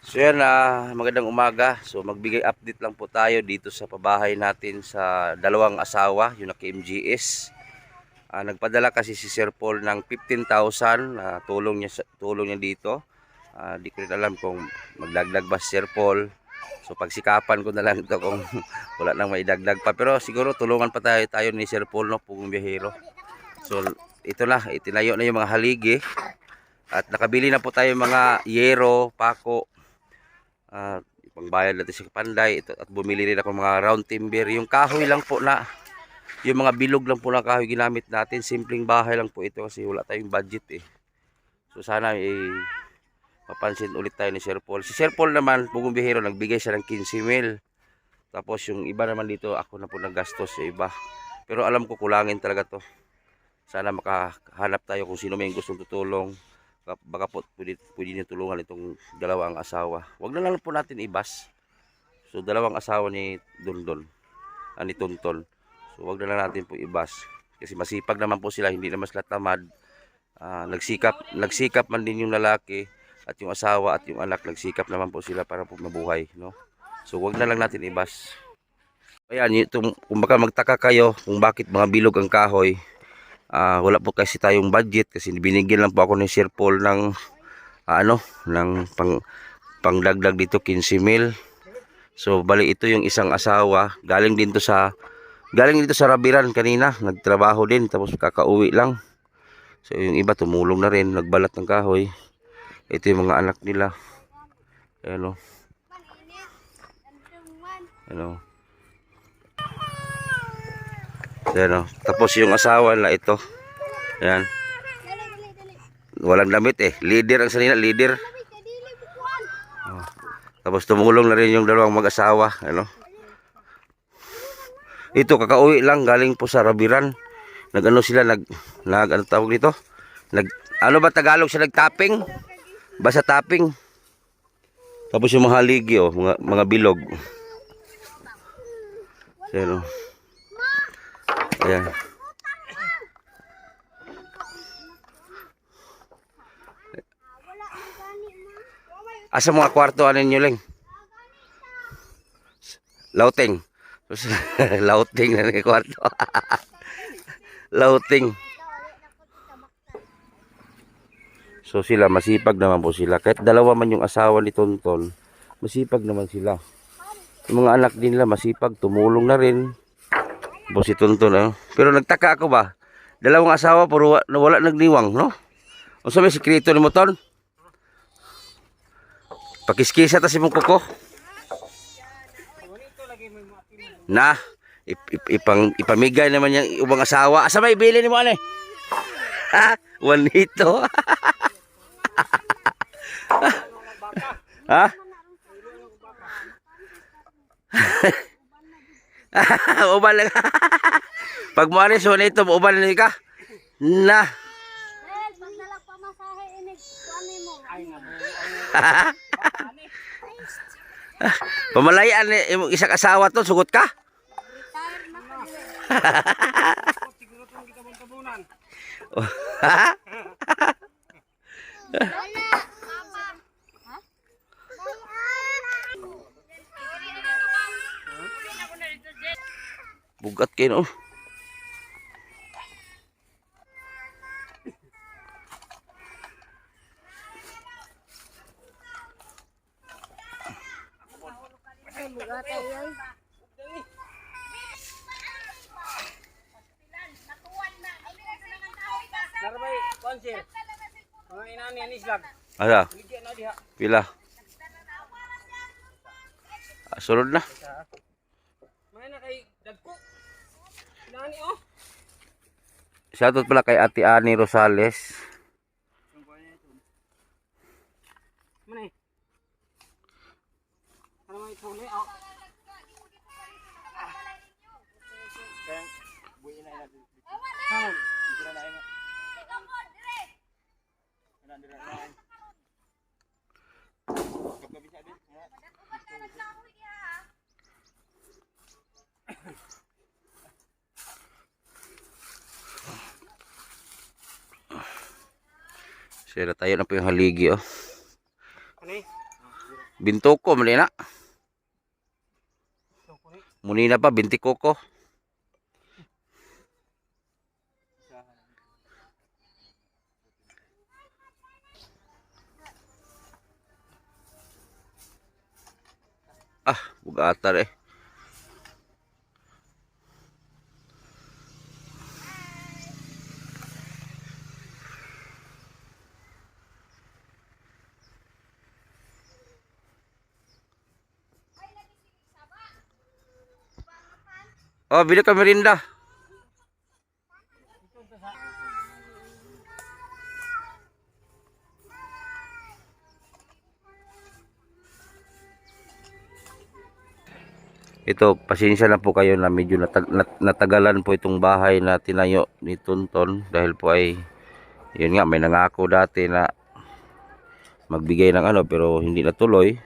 So yan, magandang umaga. So magbigay update lang po tayo dito sa pabahay natin sa dalawang asawa, yung naka-MGS. Nagpadala kasi si Sir Paul ng 15,000 tulong niya dito. Di ko rin alam kung magdagdag ba si Sir Paul. So pagsikapan ko na lang ito kung wala nang maidagdag pa. Pero siguro tulungan pa tayo ni Sir Paul, no, Pugong Biyahero. So ito na, itinayo na yung mga haligi. At nakabili na po tayo mga yero, pako, pangbayad natin sa panday ito, at bumili rin ako mga round timber. Yung kahoy lang po na, yung mga bilog lang po na kahoy ginamit natin. Simpleng bahay lang po ito kasi wala tayong budget eh. So sana mapansin ulit tayo ni Sir Paul. Si Sir Paul naman, Pugong Biyahero, nagbigay siya ng 15,000. Tapos yung iba naman dito, ako na po naggastos sa iba. Pero alam ko kulangin talaga to. Sana makahanap tayo kung sino may gustong tutulong. Baka po pwede niyo tulungan itong dalawang asawa. Huwag na lang po natin ibas. So dalawang asawa ni Dondon, ni Tonton. So huwag na lang natin po ibas. Kasi masipag naman po sila, hindi naman sila tamad. Nagsikap man din yung lalaki at yung asawa at yung anak, nagsikap naman po sila para po mabuhay, no? So huwag na lang natin ibas. Ayan, kung baka magtaka kayo kung bakit mga bilog ang kahoy. Wala po kasi tayong budget kasi binigyan lang po ako ni Sir Paul ng ng pangdagdag dito 15,000. So bali ito yung isang asawa, galing dito sa Rabiran kanina, nagtrabaho din tapos kakauwi lang. So yung iba tumulong na rin, nagbalat ng kahoy. Ito yung mga anak nila. Ayan o. Ayan o. Ayan o. Tapos yung asawa na ito. Ayan. Walang damit eh. Leader ang sanina, leader. Tapos tumulong na rin yung dalawang mag-asawa. Ano? Ito, kakauwi lang. Galing po sa Rabiran. Nag-ano sila, ano tawag dito? Ano ba Tagalog siya? Nag-tapping? Basta tapping. Tapos yung mga haligi, oh, mga bilog. Ayan, oh. Ayan. Asa mga kwarto ano nyo lang? Lauting. Lauting na ng kwarto. Lauting. So sila, masipag naman po sila. Kahit dalawa man yung asawa ni Tonton, masipag naman sila. Yung mga anak din nila, masipag, tumulong na rin. Po si Tonton, Pero nagtaka ako ba? Dalawang asawa, puro wala nagniwang, no? O sabi, sikreto ni mo, Ton? Pakiskisa ta si mong kuko. Na, ipamigay naman yung ubang asawa. Asa may ibili ni mo, ane? Ha? Juanito. Ha? Uban lang. Pag mo anis, Juanito, uban lang ka. Na. Pamalayaan yung isang asawa to, sugot ka? Bugat kayo, no? Narbay konsil. Mga inani anis lag. Asa? Pila? Sunod na. May na kay dagko. Inani oh. Shoutout pala kay Ate Ani Rosales. Mana? Ano may tuli oh. Kaya buhay na ina. Ha. Dira na ina. Dira na. Kapag bisa din. Sira tayo na po yung haligi, oh. Ano eh? Bintoko mali na. Ito ko ni. Muni na pa bintikoko. Ah, bugatar eh. Oh, bili ka merinda. Ito, pasensya na po kayo na medyo natagalan po itong bahay na tinayo ni Tonton dahil po ay yun nga may nangako dati na magbigay ng ano pero hindi natuloy.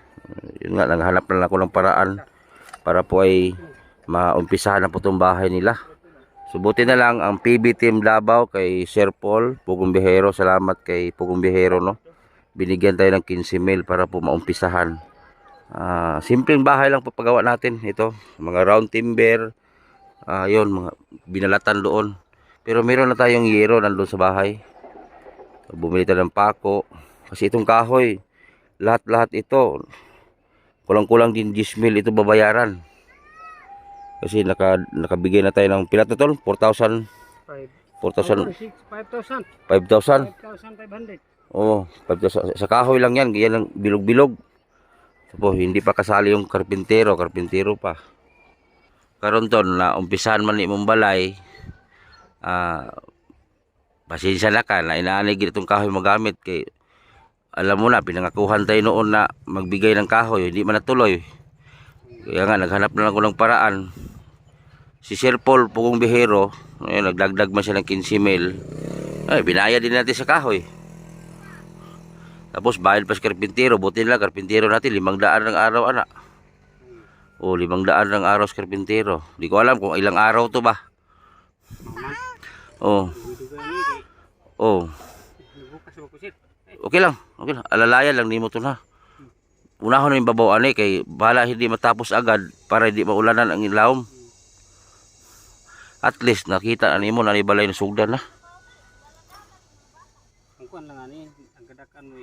Yun nga naghanap na lang ako ng paraan para po ay maumpisahan na po itong bahay nila. Subuti na lang ang PB Team Davao kay Sir Paul Pugong Bihero. Salamat kay Pugong Bihero, no. Binigyan tayo ng 15,000 para po maumpisahan. Simpleng bahay lang papagawa natin ito, mga round timber, yun, mga binalatan doon. Pero meron na tayong yero nandoon sa bahay. Bumili tayo ng pako kasi itong kahoy, lahat ito kulang-kulang din 10,000 ito babayaran. Kasi nakabigay na tayo ng pilat na tol, 4,000 5,000 5,500. Oh, 5,000 sa kahoy lang yan, yan ang bilog-bilog. Po, hindi pa kasali yung karpintero pa. Karon ton na umpisahan man ni mong balay, pasensya na ka na inaanay gid itong kahoy magamit kay alam mo na pinangakuhan tayo noon na magbigay ng kahoy, hindi man natuloy. Kaya nga naghanap na lang ko ng paraan. Si Sir Paul Pugong Bihero, nagdagdag man siya ng 15,000. Ay, binayad din natin sa kahoy. Tapos bayad pa sa karpintero, buti nila karpintero natin 500 ng araw anak. O 500 ng araw sa karpintero. Di ko alam kung ilang araw to ba. Oh. Oh. Okay lang. Alalayan lang nimo to na. Unahon na yung babaw ani kay bahala hindi matapos agad para hindi maulanan ang ilawom. At least nakita ani mo na balay na sugdan na. Ang kuan lang ani, ang gadakan mo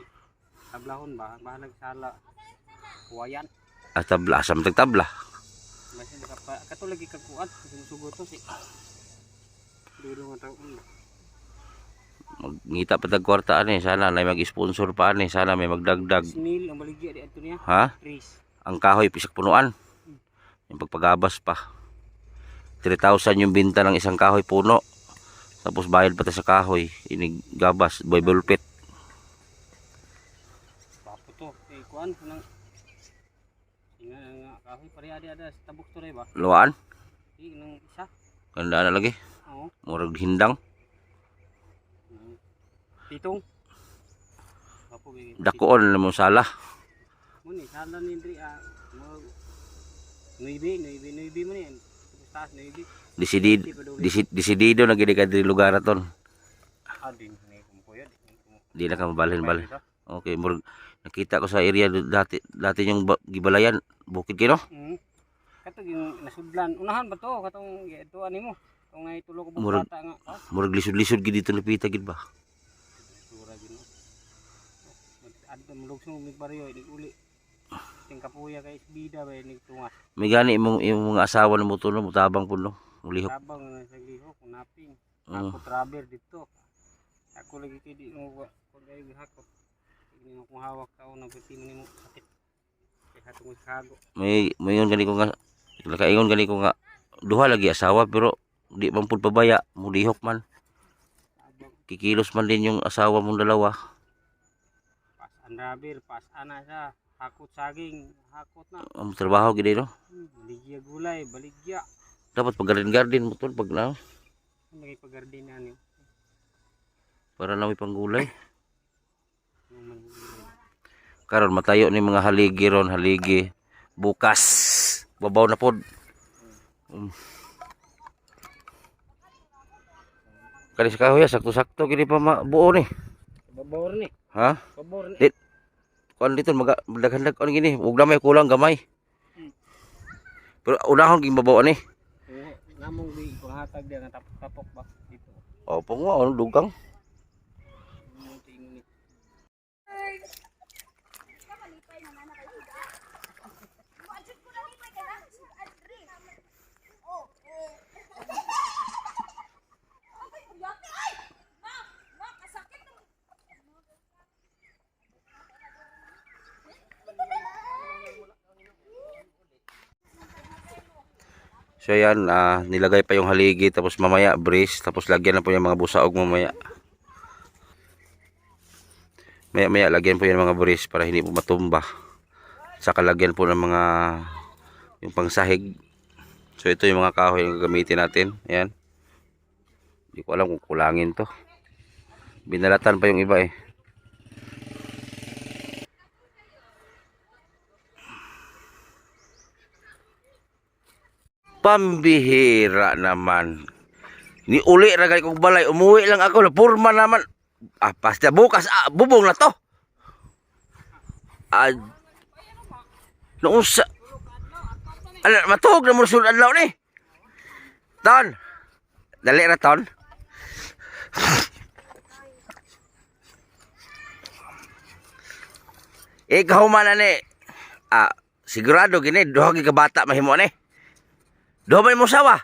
tablahon ba, bahalag sala. Kuwayan. Tabla, asam tagtabla. Basin kato lagi kag kuan, sumusugot to si. Duro nga taon. Magngita pa tag kwarta ani, sana may mag-sponsor pa ani, sana may magdagdag. Snil ang baligya di adto niya. Ha? Trees. Ang kahoy pisak punuan. Yung pagpagabas pa. 3,000 yung binta ng isang kahoy puno. Tapos bayad pa tayo sa kahoy, inigabas, boy bulpit. Papo to, kay kuan nang nga kahoy pare ada sa tabok to ba? Luwaan? Di nang isa. Ganda na lagi. Oo. Murag hindang. Pitong. Papo bigay. Dakoon na mong sala. Muni sala ni Dri mo nuibi mo ni. Taas nuibi. Desidido na gini ka diri lugar aton. Din ni kumukuya Di na ka mabalhin-balhin. Okay, murag nakita ko sa area dati yung gibalayan, bukid kino. Kato yung nasudlan. Unahan ba to? Katong ito ani mo. Kung ngay tulo ko Murag- bata nga. Murag lisod-lisod gid dito napita gid ba. Sura gid no. Adto mulugsong mig baryo ni uli. Ting kapuya kay bida ba ni tungas. May gani imong mga asawa na mo tuno mutabang puno. Mulihok. Tabang nga sa lihok naping. Ako travel dito. Ako lagi kay di mo kung kayo gihakot. Hindi mo kung hawak tao na pati mo nimo sakit. Kay hatong kago. May yon gani ko nga nakaingon gani ko nga duha lagi asawa pero di man pud pabaya, mulihok man. Tabang Kikilos man din yung asawa mong dalawa. pas andrabir, pas ana sa hakot saging, hakot na. Ang trabaho gid no. Baligya gulay, baligya. Dapat pag-garden mo tol pag na Lagi pagardin na ni. para na may panggulay. Karon matayo ni mga haligi ron, haligi bukas. Babaw na pod. Kani sa kahoy sakto-sakto gini pa buo ni. Babor ni. Ha? Babor ni. Di- kuan dito magdaghan kuan gini, ug na may kulang gamay. Pero unahon ging babaw ani. Namong di panghatag dia nga tapok ba dito. Opo nga ano dugang. So yan, nilagay pa yung haligi tapos mamaya brace tapos lagyan na po yung mga busaog mamaya. Maya lagyan po yung mga brace para hindi po matumba. Saka lagyan po ng mga yung pangsahig. So ito yung mga kahoy na gagamitin natin. Ayan. Hindi ko alam kung kulangin to. Binalatan pa yung iba eh. Pambihira naman. Ni uli ra gali kog balay, umuwi lang ako na purma naman. Basta bukas bubong na to. Noong sa matug na mo sulod adlaw ni. Ton. Dali ra ton. Ikaw man ani. Sigurado gini duha gi ka bata mahimo ni. Duha ba mo sawa?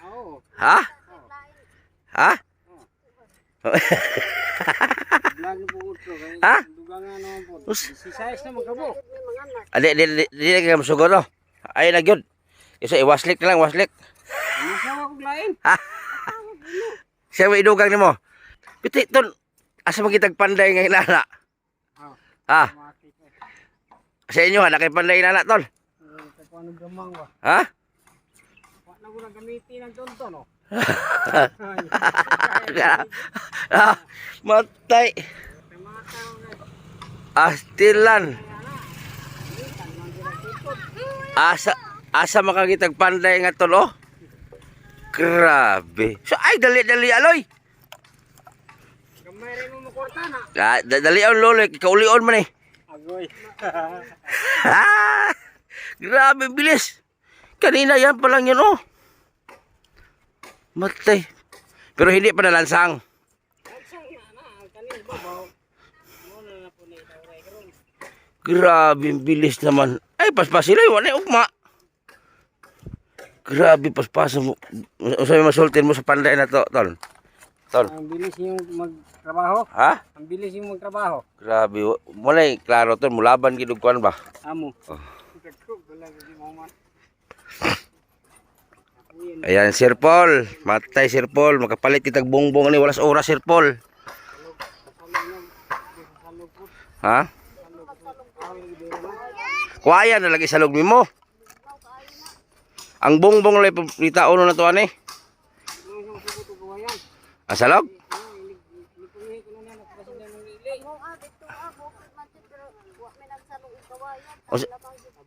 Oo. Ha? Ha? Vlog na po utro kay Ha? dugangan naman po. Si size na magkabo. Di ka masugo no? Ay na gyud. Isa iwaslik na lang, waslik. Ano sa ako lain? Siya may idugang nimo. Piti ton asa magitag panday nga inana? Ha? Sa inyo na kay panday inana ton? Paano gamang ba? Ha? Paano ko nang gamitin ng tonto no? Matay. Astilan. Asa makakitag panday nga tol oh. Grabe. So ay dali aloy. Gamay rin mo kwarta na. Dali ang lolo, kaulion man eh. Agoy. Grabe bilis. Kanina yan pa lang yun oh. Matay. Pero hindi pa nalansang. Grabe bilis naman. Ay paspasin na yun. Ay ugma. Grabe paspasan mo. Usay masultin mo sa panday na to, tol. Tol. Ang bilis yung magtrabaho. Ha? Ang bilis yung magtrabaho. Grabe. Mulay klaro tol, mulaban gid og kuan ba? Amo. Oh. Ayan, Sir Paul. Matay, Sir Paul. Makapalit kitag bongbong ni. Walas oras, Sir Paul. Ha? Kuaya na lagi sa lugmi mo. Ang bongbong lay pita uno na to ani. Asalog?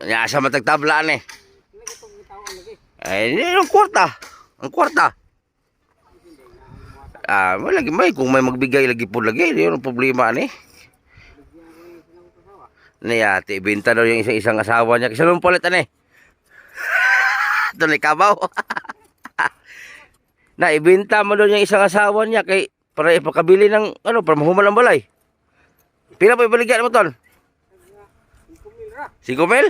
Ya, asa matagtablaan eh. Ay, ang kwarta. Ang kwarta. Lagi may kung may magbigay lagi po lagi, yun ang problema ni. Ate, ibenta daw yung isang asawa niya. Kasi nung palit ani. Ito na ikabaw. Na, ibenta mo daw yung isang asawa niya kay para ipakabili ng para mahuman ng balay. Pila pa ibaligyan mo tol? 5 mil?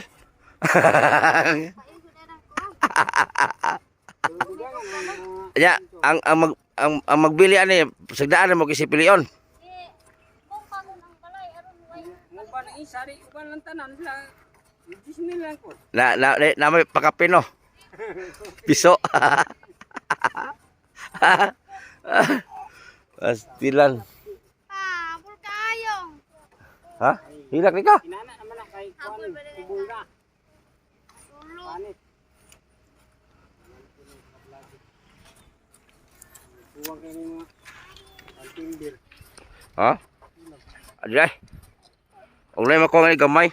Ya, ang magbili ani sagdaan mo kasi pilion. Na may pakapin no. Piso. Pastilan. Pulkayong. Ha? Hilak ni ka? Inana naman na kay kuan tubol na. Panit. Tuwang kay mga timber. Ha? Adlay. Ulay mo ko nga gamay.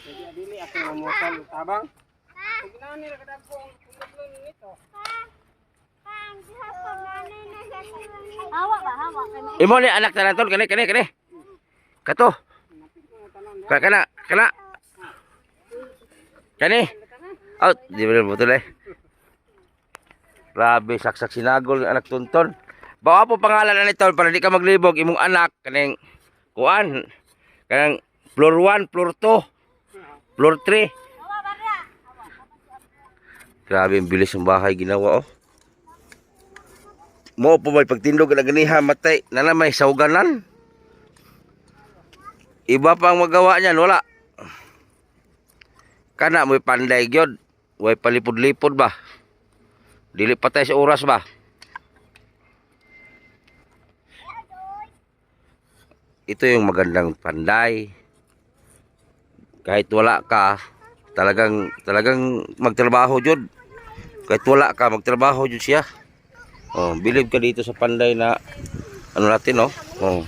Jadi adili ako mamotol tabang. Ug nani ra kada ko kumutlo nito. Hawa ba? Hawa. Imo ni anak na tol kani. Kato. Kana. Kani. Out, di ba betul eh. Grabe, saksak sinagol ang anak tunton. Bawa po pangalan na nito para di ka maglibog imong anak kaning kuan. Kanang floor 1, floor 2, floor 3. Grabe, ang bilis ng bahay ginawa oh. Mo po may pagtindog na ganiha matay na may sauganan. Iba pa ang magawa niyan, wala. Kana mo'y panday gyud. Way palipod-lipod ba? Dili patay sa oras ba? Ito yung magandang panday. Kahit wala ka, talagang magtrabaho jud. Kahit wala ka, magtrabaho jud siya. Oh, believe ka dito sa panday na ano natin oh. Oh.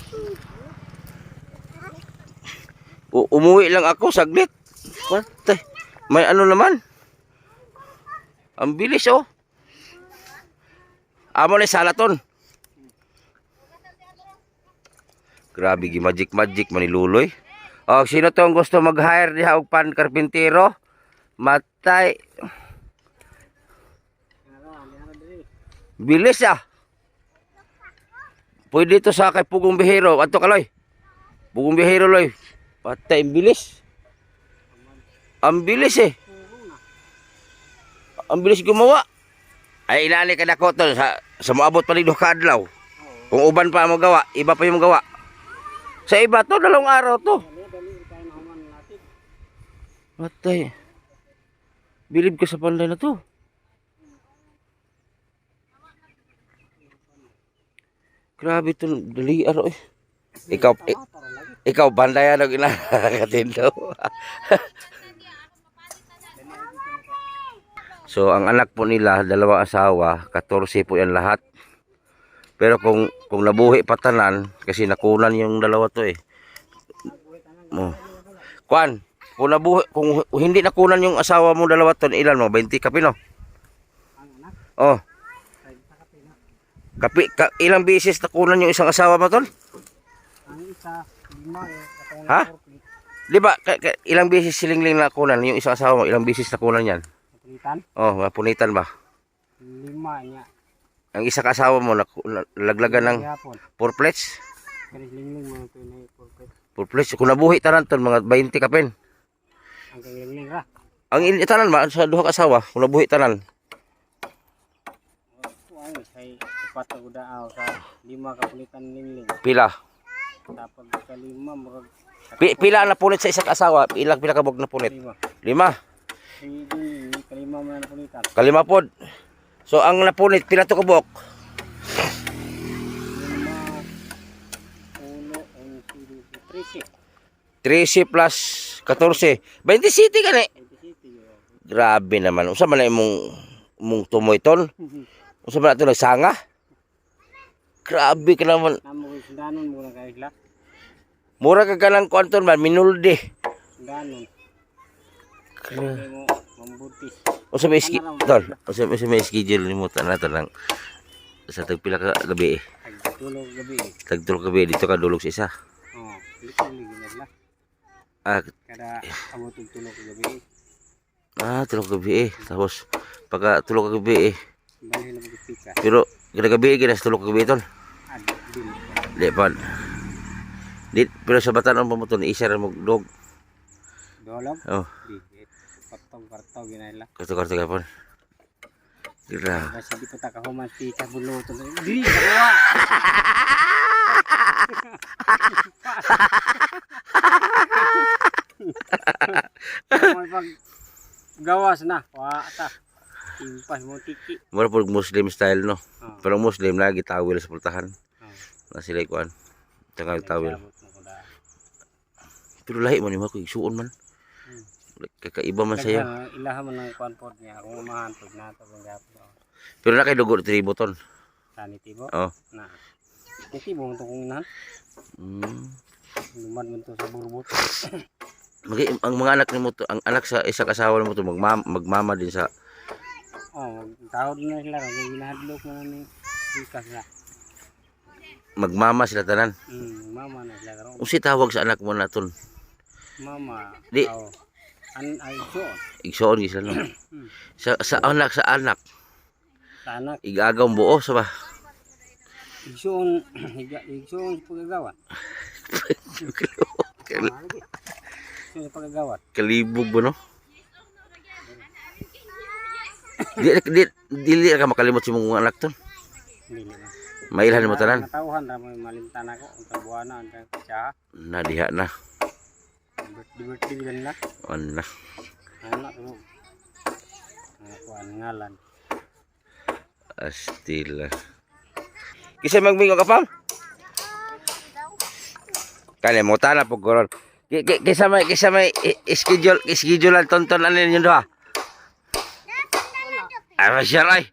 Umuwi lang ako saglit. What? May ano naman? Ang bilis oh. Amo ni salaton. Grabe gi magic maniluloy. Oh, sino tong gusto mag-hire diha og pan karpintero? Matay. Bilis ah. Pwede to sa kay Pugong Bihero. Adto kaloy. Pugong Bihero loy. Patay bilis. Ang bilis eh. Ang bilis gumawa. Ay inani ka dako to sa moabot pa ni duha ka adlaw. Kung uban pa mo gawa, iba pa yung gawa. Sa iba to 2 araw to. Patay. Bilib ka sa panday na to. Grabe to, dali araw eh. Ikaw bandayan ang inakatindo. So ang anak po nila, 2 asawa, 14 po yan lahat. Pero kung nabuhi patanan, kasi nakunan yung 2 to eh. Kung hindi nakunan yung asawa mo 2 to, ilan mo? 20 kapi no? Oh. Ilang beses nakunan yung isang asawa mo ton? Ang isa, 5 eh. Ha? Di ba, ilang beses silingling nakunan yung isang asawa mo? Ilang beses nakunan yan? Punitan? Oh, mapunitan ba? 5 niya. Ang isa kasawa mo laglagan ng 4 plates? Kaya lingling mo ito na 4 plates. Kung nabuhi tanan ton mga 20 kapin. ang lingling ra. Ang tanan ba sa 2 kasawa kung nabuhi tanan? Ang say 4 udaaw sa 5 ka punitan lingling. Pila? Tapos sa 5 murag Pila na punit sa isang asawa? Pila kabog na punit? 5. Hindi kalima man na punitan. Kalima pod. So ang napunit pila to kabok? 13 plus 14. 27 gani. Grabe naman. Unsa man na imong tumoy ton? Unsa man ato nagsanga? Grabe ka naman. Namo sindanon mo na kaila. Mura ka kanang kwanton man minulde. Sindanon. Mambutis. Unsa may ton? Unsa may schedule nimo tanan lang sa tagpila ka gabi eh. Tagtulog gabi. Tagtulog gabi dito ka dulog sa isa. Oh, ligi nagla. Kada abot og tulog gabi. Tulog gabi eh. Tapos pagka tulog gabi eh. Balhin na pika. Pero kada gabi ginas tulog gabi ton. Di pa. Pero sa batan ang pamuton isa ra mo dog. Dolog? Oh. Di. Kartong ginala. Karto gapon. Dira. Kasi di pa ta kahuman si kabulo to. Di kawa. May pag gawas na. Wa ta. Impas mo tiki. Mura po Muslim style no. Oh. Pero Muslim lagi tawil sa pultahan. Oh. Na sila kuan. Tanga tawil. Pero lahi man mo ko isuon man. Kakaiba man sayo. Ilaha man ng kuan pod niya. Kung mahantog na to bang gapo. Pero na kay dugo tribo ton. Tani tibo. Oh. Na. Tibo mo to kung nan. Lumad man to sa burbot. Ang mga anak nimo to, ang anak sa isa kasawa nimo to magmama din sa tawad na sila kay ginahadlok man ni ikas na. Magmama sila tanan. Mama na sila karon. Unsi tawag sa anak mo naton? Mama. Di. Oh. Ay so. Igsoon gisa no. Sa anak sa Tanak. igagaw buo sa ba. Igsoon. Igsoon pagagawat. Igsoon pagagawat. Kalibog mo no. Dili ka makalimot si mong anak ton. Dili na. Mailhan mo tanan. Natauhan ra mo malimtan ako ang kabuana ang siya. Nadiha na. Birthday bilang na. Ana. Anak mo. Kuan ngalan. Astila. Kisa magmingo ka pam? Kali mo tana po goron. Kisa may schedule ang tonton ano yun doha. Ah, masyaray.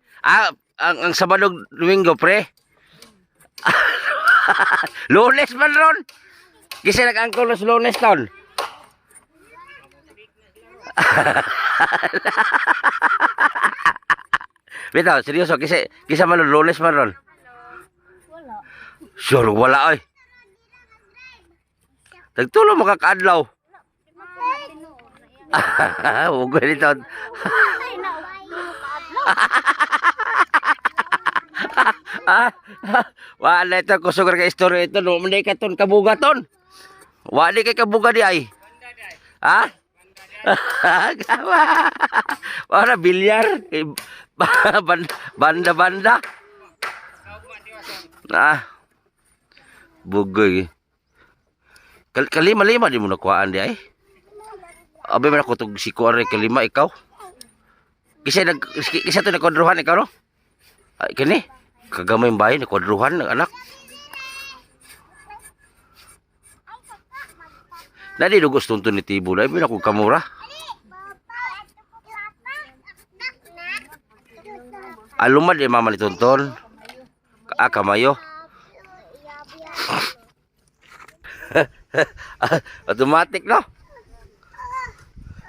Ang Sabado Domingo pre. Lunes man ron. Kisa nag-angkol sa Lunes taon. Bitaw, seryoso, kisa man Lunes man ron. Wala. Sure, wala ay. Tagtulo makakaadlaw. Huwag ko nito. Wala ito, kusugar ka istorya ito. Hindi ka ton, kabuga ton. Wala kay kabuga di ay. Ha? Wala, bilyar. Banda-banda. Bugoy. Kalima-lima di mo nakuhaan di ay. Abi man ako itong si Kuwari kalima, ikaw. Kisa ito nakwadruhan, ikaw no? Ay, kini. Kagamay yung bahay, nakwadruhan ng anak. Nadi dugos tuntun ni Tibo na, ibig ako kamura. Alumad yung mama ni Tonton. Kamayo. Automatic no?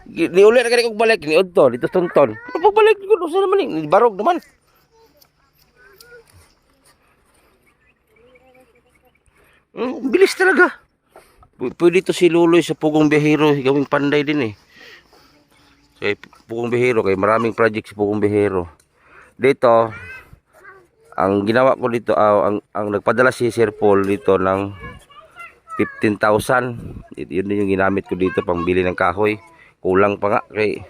Di ulit na kong balik ni Udto, dito Tonton. Ano pagbalik ko doon sa naman ni barog naman. Bilis talaga. Pwede to si Luloy sa Pugong Bihero, gawing panday din eh. Kay Pugong Bihero, kay maraming project si Pugong Bihero. Dito, ang ginawa ko dito, ang nagpadala si Sir Paul dito ng 15,000. Yun din yung ginamit ko dito pambili ng kahoy. Kulang pa nga kay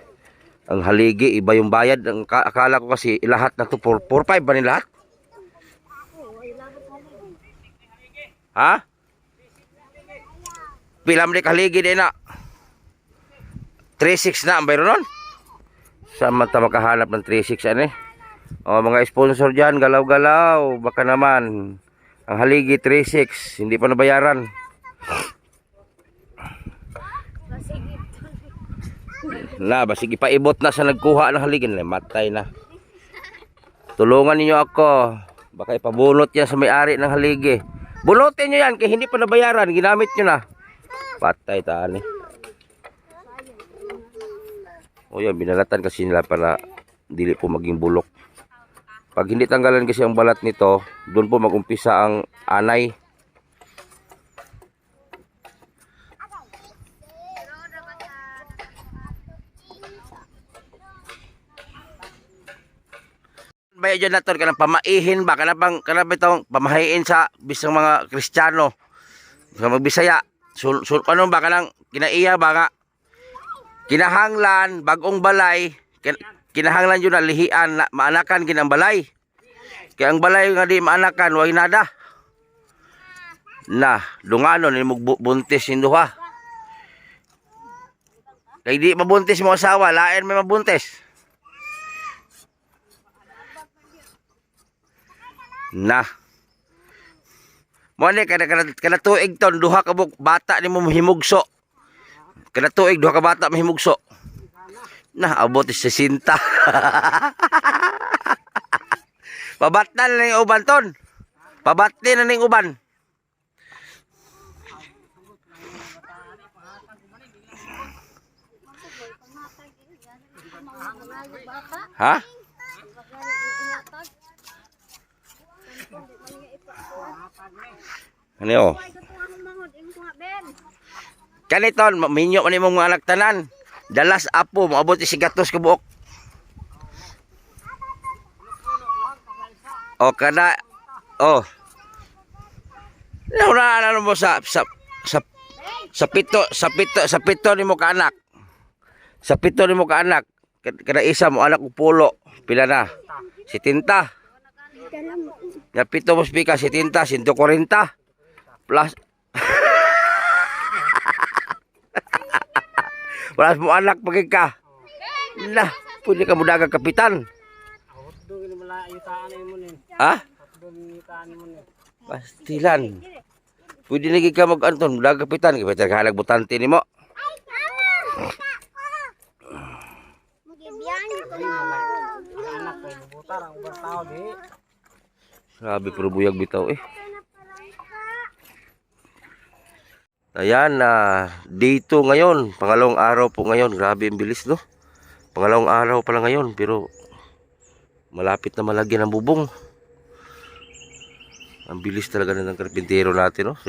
ang haligi iba yung bayad. Ang akala ko kasi lahat na to 4-5 ba ni lahat? Ha? Pilam di haligi din na 3-6 na ang bayro nun. Saan man ta makahanap ng 3-6 ano eh? O mga sponsor dyan, galaw-galaw. Baka naman ang haligi 3-6 hindi pa nabayaran. Na, basig ipaibot na sa nagkuha ng haligin. Matay na. Tulungan ninyo ako. Baka ipabunot yan sa may-ari ng haligi. Bunutin nyo yan, kaya hindi pa nabayaran. Ginamit nyo na. Patay taan eh. O yan, binalatan kasi nila para dili po maging bulok. Pag hindi tanggalan kasi ang balat nito, doon po mag-umpisa ang anay. Baya dyan natin, kanang pamaihin ba? Kanang itong pamahiin sa bisang mga Kristiyano. Sa magbisaya. Ano ba? Kanang kinaiya ba nga? Kinahanglan, bagong balay. Kinahanglan yun na lihian na maanakan kinang balay. Kaya ang balay nga di maanakan, huwag nada. Na, dungano, ni buntis yung duha. Kaya di mabuntis mo asawa, lain may mabuntis. Na. Mo ni kada tuig ton duha ka bata nimo mahimugso. Kada tuig duha ka bata mahimugso. Na abot sa 60. Pabatnan na ning uban ton. Pabatnin na ning uban. Ha? Ano yun? Kaniton, minyo man imong mga anak tanan. Dalas apo, maabot si gatos ka buok. O kada oh. Ano mo sa pito ni mo ka anak. Sa pito ni mo ka anak. Kada isa mo anak upulo. Pila na? 70. Ya pito mo spika 70, 140 plus wala mo anak pagay ka. Lah, pwede ka mudagang kapitan. Hotdog ini mala yutaan mo nin. Ha? Hotdog yutaan mo nin. Pastilan. Pwede lagi ka mag-anton, mudagang kapitan. Kapitan ka halag butante ni mo. Anak ko butar ang bertao di. Sabi pero buyag bitaw eh. Ayan na dito ngayon, pangalawang araw po ngayon. Grabe ang bilis no. Pangalawang araw pala ngayon pero malapit na malagyan ang bubong. Ang bilis talaga ng karpintero natin no.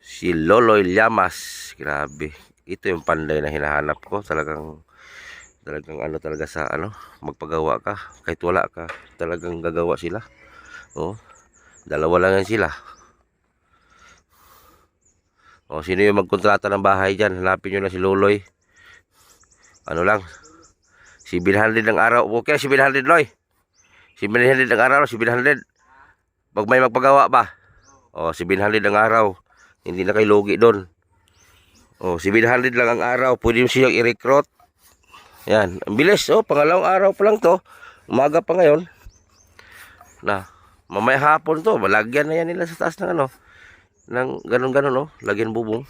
Si Loloy Llamas. Grabe. Ito yung panday na hinahanap ko. Talagang ano talaga sa ano, magpagawa ka. Kahit wala ka, talagang gagawa sila. Oh, dalawa lang yan sila. O, sino yung magkontrata ng bahay dyan? Hanapin nyo na si Loloy. Ano lang? 700 ang araw. Okay, 700 Loy. 700 ang araw, 700. Pag may magpagawa ba? O, 700 ang araw. Hindi na kayo lugi doon. O, 700 lang ang araw. Pwede mo siyang i-recruit. Yan. Ang bilis. O, pangalawang araw pa lang to. Umaga pa ngayon. Na, mamaya hapon to. Malagyan na yan nila sa taas ng ano. Nang ganun-ganun no, lagyan bubong.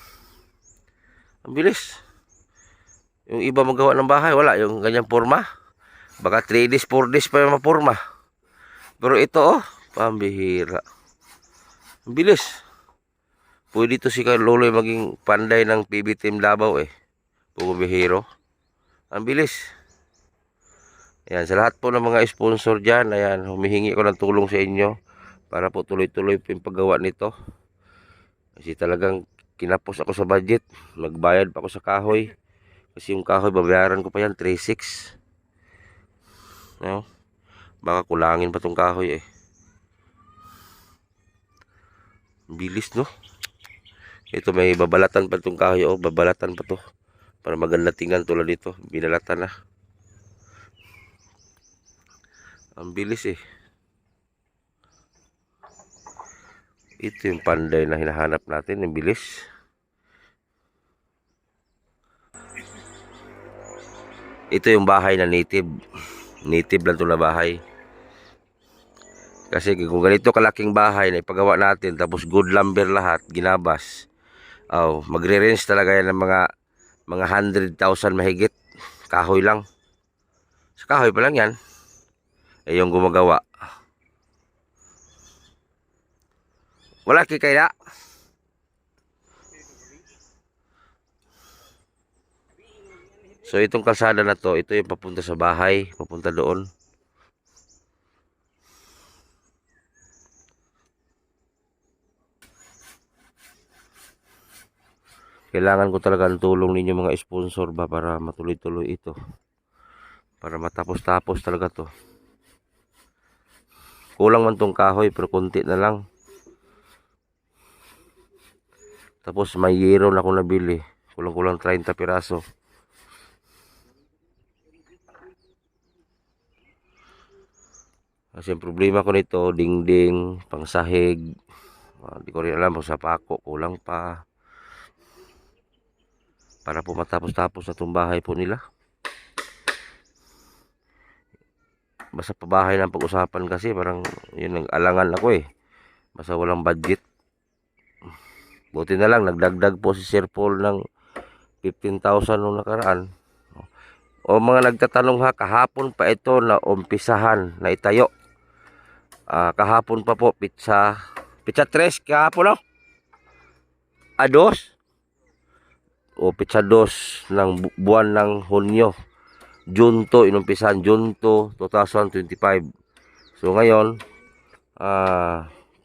Ang bilis. Yung iba magawa ng bahay, wala yung ganyang forma. Baka 3 days, 4 days pa yung maporma. Pero ito oh, pambihira. Ang bilis. Pwede ito si Loloy maging panday ng PB Team Davao eh. Pumihiro. Ang bilis. Ayan, sa lahat po ng mga sponsor dyan, ayan, humihingi ko ng tulong sa inyo para po tuloy-tuloy po yung paggawa nito. Kasi talagang kinapos ako sa budget. Magbayad pa ako sa kahoy. Kasi yung kahoy, babayaran ko pa yan, 3,600. No? Baka kulangin pa tong kahoy eh. Bilis no? Ito may babalatan pa tong kahoy. Oh, babalatan pa to. Para maganda tingnan tulad dito. Binalatan na. Ang bilis eh. Ito yung panday na hinahanap natin, yung bilis. Ito yung bahay na native. Native lang ito na bahay. Kasi kung ganito kalaking bahay na ipagawa natin, tapos good lumber lahat, ginabas. Oh, magre-range talaga yan ng mga 100,000 mahigit. Kahoy lang. Sa kahoy pa lang yan. Eh yung gumagawa. Wala kaya. So itong kalsada na to, ito yung papunta sa bahay, papunta doon. Kailangan ko talaga ng tulong ninyo mga sponsor ba para matuloy-tuloy ito. Para matapos-tapos talaga to. Kulang man tong kahoy pero konti na lang. Tapos may yero na akong nabili. Kulang-kulang 30 piraso. Kasi ang problema ko nito, dingding, pangsahig. Hindi ko rin alam kung sa pako, kulang pa. Para po matapos-tapos na itong bahay po nila. Basta pabahay ng pag-usapan kasi parang yun ang alangan ako eh. Basta walang budget. Buti na lang nagdagdag po si Sir Paul ng 15,000 nung nakaraan. O mga nagtatanong ha, kahapon pa ito na umpisahan na itayo. Kahapon pa po pizza 3 kahapon no? Ados o pizza 2 ng buwan ng Hunyo. June to, inumpisahan June to 2025. So ngayon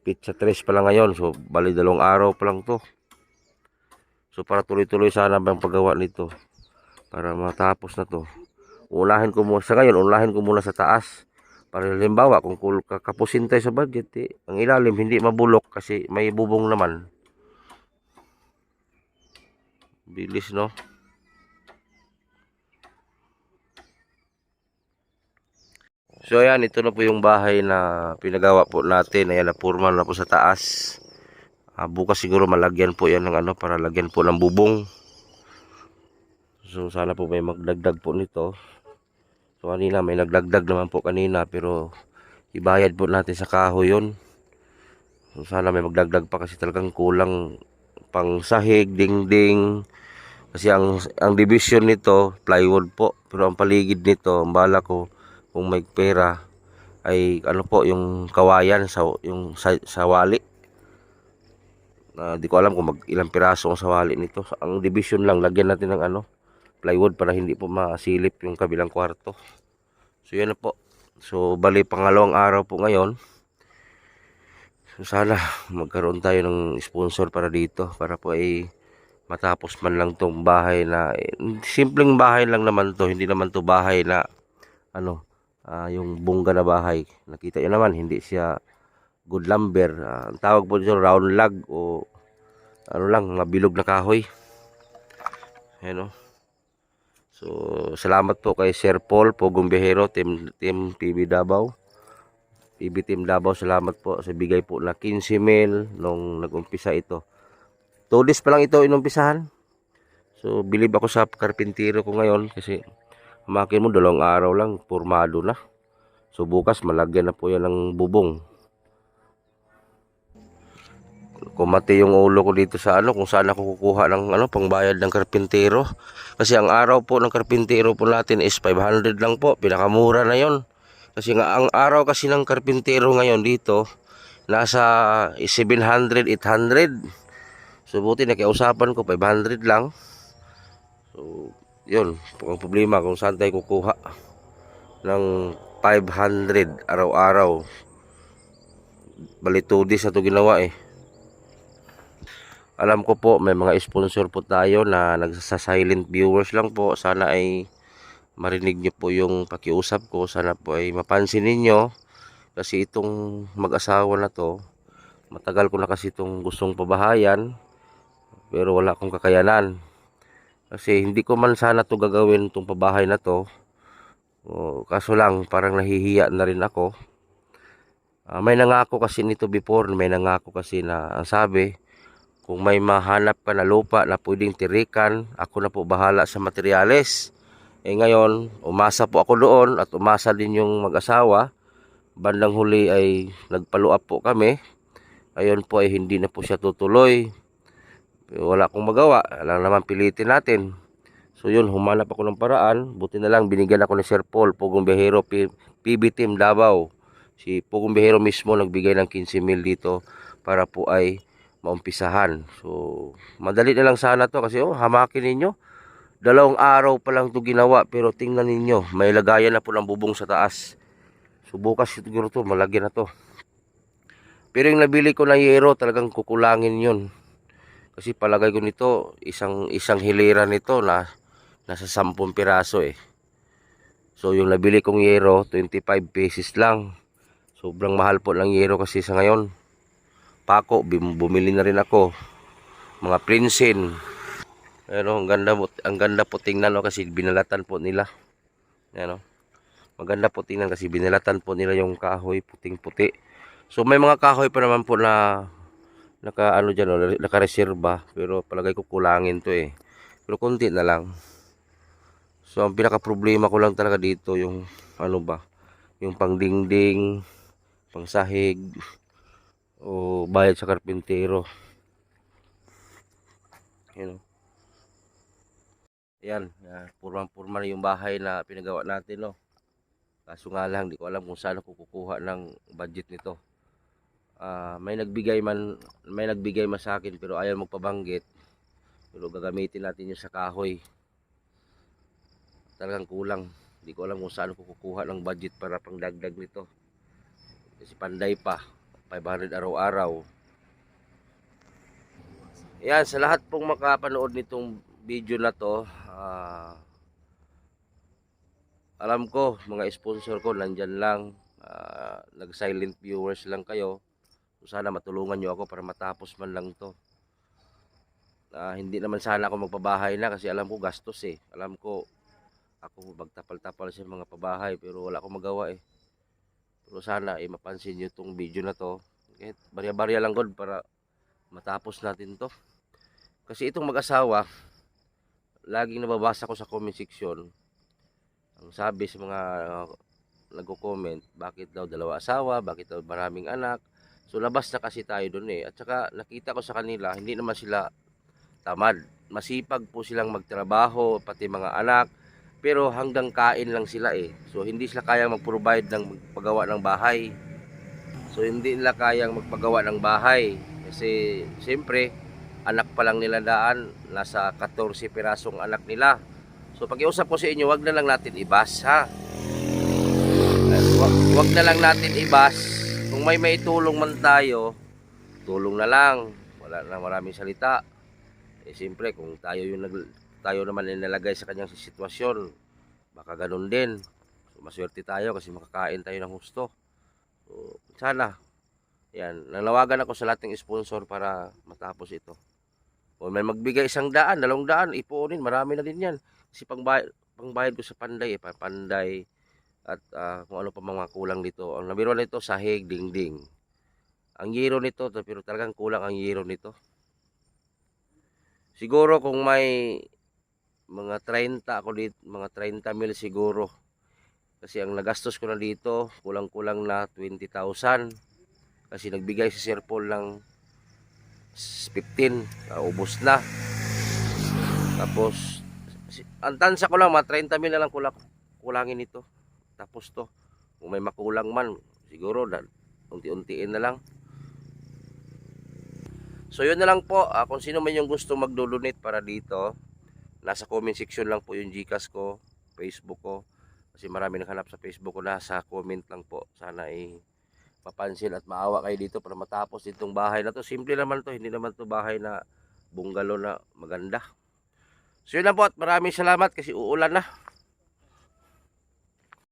pizza 3 pa lang ngayon. So bali 2 araw pa lang to. So para tuloy-tuloy sana bang paggawa nito para matapos na to. Unahin ko muna sa ngayon, unahin ko muna sa taas. Para halimbawa kung kakapusin tayo sa budget, ang ilalim hindi mabulok kasi may bubong naman. Bilis, no? So ayan, ito na po yung bahay na pinagawa po natin. Ayan, napurma na po sa taas. Bukas siguro malagyan po yan ng ano para lagyan po ng bubong. So sana po may magdagdag po nito. So kanina may nagdagdag naman po kanina pero ibayad po natin sa kahoy yun. So sana may magdagdag pa kasi talagang kulang pang sahig, dingding. Kasi ang division nito plywood po. Pero ang paligid nito, ang bala ko kung may pera ay ano po yung kawayan sa wali. Di ko alam kung ilang piraso ang sawali nito. Ang division lang, lagyan natin ng ano, plywood para hindi po masilip yung kabilang kwarto. So yan na po. So bali pangalawang araw po ngayon. So sana magkaroon tayo ng sponsor para dito. Para po ay matapos man lang tong bahay na, simpleng bahay lang naman to. Hindi naman to bahay na, ano, yung bungga na bahay. Nakita nyo naman, hindi siya good lumber. Ang tawag po dito round log o ano lang, mga bilog na kahoy. Ayan o. So, salamat po kay Sir Paul Pogong Bihero, team PB Davao. PB Team Davao, salamat po sa bigay po na 15,000 nung nag-umpisa ito. 2 days pa lang ito inumpisahan. So, bilib ako sa karpintero ko ngayon kasi makin mo 2 araw lang, formado na. So, bukas malagyan na po yan ng bubong. Kumati yung ulo ko dito sa ano kung saan ako kukuha ng ano pangbayad ng karpintero kasi ang araw po ng karpintero po natin is 500 lang po, pinakamura na yon kasi nga ang araw kasi ng karpintero ngayon dito nasa 700, 800. So buti nakiusapan ko 500 lang. So yun ang problema kung saan tayo kukuha ng 500 araw-araw. Bali 2 days na ito ginawa Alam ko po may mga sponsor po tayo na nagsa-silent viewers lang po. Sana ay marinig nyo po yung pakiusap ko. Sana po ay mapansin ninyo. Kasi itong mag-asawa na to, matagal ko na kasi itong gustong pabahayan. Pero wala akong kakayanan. Kasi hindi ko man sana to gagawin itong pabahay na to. Kaso lang parang nahihiya na rin ako. May nangako kasi nito before. May nangako kasi na ang sabi, kung may mahanap ka na lupa na pwedeng tirikan, ako na po bahala sa materyales. Ngayon, umasa po ako doon at umasa din yung mag-asawa. Bandang huli ay nagpaluap po kami. Ayon po ay hindi na po siya tutuloy. Wala akong magawa. Alam naman pilitin natin. So yun, humanap ako ng paraan. Buti na lang binigyan ako ni Sir Paul Pogong Bihero, PB Team Davao. Si Pogong Bihero mismo nagbigay ng 15,000 dito para po ay maumpisahan. So, madali na lang sana to kasi hamakin ninyo. 2 araw pa lang to ginawa pero tingnan ninyo, may lagayan na po ng bubong sa taas. So, bukas siguro to, malagyan na to. Pero yung nabili ko na yero, talagang kukulangin yun. Kasi palagay ko nito, isang hilera nito na nasa 10 piraso So, yung nabili kong yero, 25 pesos lang. Sobrang mahal po ng yero kasi sa ngayon. Pako, bumili na rin ako. Mga prinsin. Pero ang ganda po tingnan kasi binalatan po nila. Ano? Maganda po tingnan kasi binalatan po nila yung kahoy puting-puti. So may mga kahoy pa naman po na nakareserba, pero palagay ko kulangin to Pero konti na lang. So ang pinaka problema ko lang talaga dito yung yung pangdingding, pangsahig o bayad sa karpintero. Ayan, purman-purma na yung bahay na pinagawa natin, no. Kaso nga lang, di ko alam kung saan ako kukuha ng budget nito. May nagbigay man sa akin pero ayaw magpabanggit. Pero gagamitin natin yung sa kahoy. Talagang kulang. Di ko alam kung saan ako kukuha ng budget para pangdagdag nito. Kasi panday pa. 500 araw-araw. Yan, sa lahat pong makapanood nitong video na to, alam ko, mga sponsor ko, nandyan lang, nag-silent viewers lang kayo. So, sana matulungan nyo ako para matapos man lang to. Hindi naman sana ako magpabahay na kasi alam ko gastos eh. Alam ko, ako magtapal-tapal sa mga pabahay pero wala akong magawa eh. Pero sana mapansin nyo itong video na to. Okay? Barya-barya lang God para matapos natin to. Kasi itong mag-asawa, laging nababasa ko sa comment section, ang sabi sa mga nagko-comment, bakit daw dalawa asawa, bakit daw maraming anak. So labas na kasi tayo doon eh. At saka nakita ko sa kanila, hindi naman sila tamad. Masipag po silang magtrabaho, pati mga anak. Pero hanggang kain lang sila eh. So hindi sila kayang mag-provide ng magpagawa ng bahay. So hindi nila kayang magpagawa ng bahay. Kasi siyempre, anak pa lang nila daan, nasa 14 pirasong anak nila. So pag-iusap ko sa inyo, wag na lang natin ibas ha. Wag na lang natin ibas. Kung may maitulong man tayo, tulong na lang. Wala na maraming salita. Eh siyempre, kung tayo naman inalagay sa kanyang sitwasyon, baka ganun din. So, maswerte tayo kasi makakain tayo ng husto. So, sana, yan, nanawagan ako sa lahat ng sponsor para matapos ito. Kung may magbigay 100, 200, ipuunin, marami na din yan. Kasi pangbayad ko sa panday, panday, at kung ano pa mga kulang dito. Ang nabiruan nito, sahig, dingding. Ang yero nito, pero talagang kulang ang yero nito. Siguro kung may mga 30 ako dito, mga 30 mil siguro. Kasi ang nagastos ko na dito, kulang-kulang na 20,000. Kasi nagbigay si Sir Paul ng 15, ubos na. Tapos, ang tansa ko lang, mga 30 mil na lang kulangin ito. Tapos to, kung may makulang man, siguro unti-untiin na lang. So yun na lang po, kung sino man yung gusto magdo-donate para dito, nasa comment section lang po yung Gcash ko, Facebook ko. Kasi marami naghanap sa Facebook ko, nasa comment lang po. Sana mapansin at maawa kayo dito para matapos itong bahay na to. Simple naman to, hindi naman to bahay na bungalow na maganda. So yun lang po at maraming salamat kasi uulan na.